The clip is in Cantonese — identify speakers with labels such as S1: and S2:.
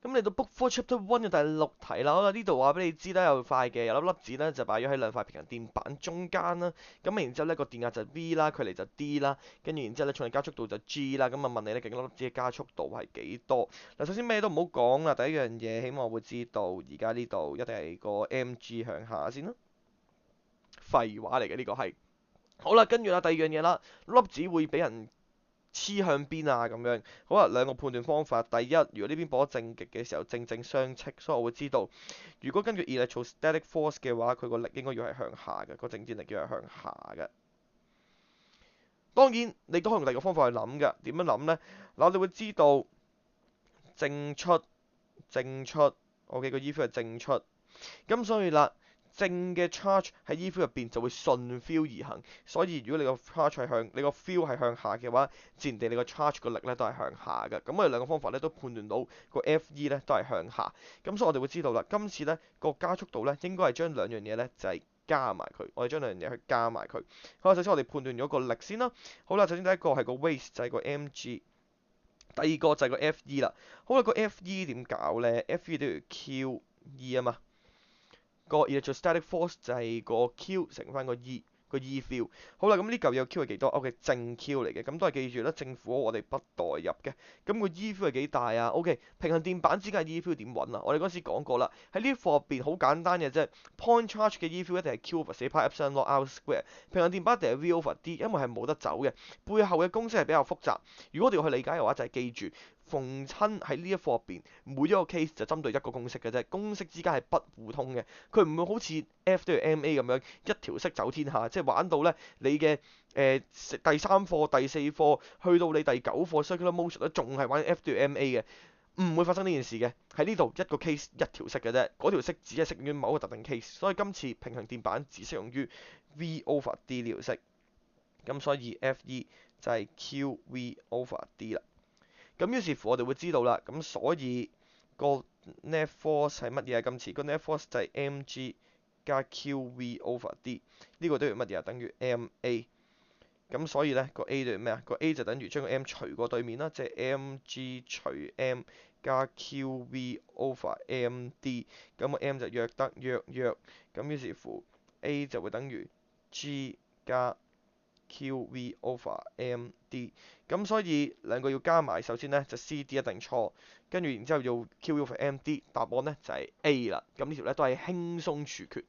S1: 咁嚟到 Book 4 Chapter 1嘅第6題啦，好啦，呢度話俾你知啦，又快嘅，有粒粒子咧就擺咗喺兩塊平行電板中間啦。咁然之後咧個電壓就 V 啦，距離就 D 啦，跟住然之後咧重力加速度就 G 啦。咁啊問你咧究竟粒粒子嘅加速度係幾多？嗱，首先咩都唔好講啦，第一樣嘢起碼我會知道而家呢度一定係個 mg 向下先啦。廢話嚟嘅呢個係。好啦，跟住啦，第二樣嘢啦，粒子會俾人黐向邊啊咁樣。好啦，兩個判斷方法。第一，如果呢邊播正極嘅時候正正相斥，所以我會知道，如果根據 electrostatic force 嘅話，佢個力應該要係向下嘅，個正電力要係向下嘅。當然，你都可以用第二個方法去諗嘅。點樣諗呢？嗱，我哋會知道正出正出，OK 個 E field 係正出，咁所以啦。正嘅 charge 喺 E field 入邊就會順 feel 而行，所以如果你個 charge 係向你個 feel 係向下嘅話，自然地你個 charge 個力咧都係向下嘅。咁我哋兩個方法咧都判斷到個 Fe 咧都係向下，咁所以我哋會知道啦。今次咧個加速度咧應該係將兩樣嘢咧就係加埋佢，我哋將兩樣嘢去加埋佢。好啦，首先我哋判斷咗個力先啦。好啦，首先第一個係個 weight 就係個 mg，第二個就係個 Fe 啦。好啦，個 Fe 點搞咧？Fe 都要 QE 啊嘛。個 electrostatic force 就係個 Q 乘翻個 E 個 E field。好啦，咁呢嚿嘢 Q 係幾多？OK， 正 Q 嚟嘅，咁都係記住啦，正負我哋不代入嘅。咁個 E field 係幾大啊？OK，平行電板之間嘅 E field 點揾啊？我哋嗰時講過啦，喺呢課入邊好簡單嘅啫。Point charge 嘅 E field 一定係 Q over 4 pi epsilon naught r square， 平行電板一定係 V over D，因為係冇得走嘅。背後嘅公式係比較複雜，如果我哋要去理解嘅話，就係記住。逢親喺呢一課入邊，每一個 case 就針對一個公式嘅啫，公式之間係不互通嘅，佢唔會好似 F 對 MA 咁樣一條式走天下，即係玩到咧你嘅第三課、第四課去到你第九課 circular motion 咧，仲係玩 F 對 MA 嘅，唔會發生呢件事嘅。喺呢度一個 case 一條式嘅啫，嗰條式只係適用於某一個特定 case，所以今次平行電板只適用於 V over D 呢條式，咁所以 FE 就係 QV over D 啦。咁於是乎我哋會知道啦，咁所以個 net force 係乜嘢啊？今次個 net force 就係 mg 加 qv over d，呢個等於乜嘢啊？等於 ma。咁所以咧個 a 等於咩啊？個 a 就等於將個 m 除過對面啦，即係 mg 除 m 加 qv over md。咁個 m 就約得約，咁於是乎 a 就會等於 g 加 QV over MD，咁所以兩個要加埋，首先咧就 CD 一定錯，跟住然之後要 QV over MD，答案咧就係 A 啦。咁呢條咧都係輕鬆處決。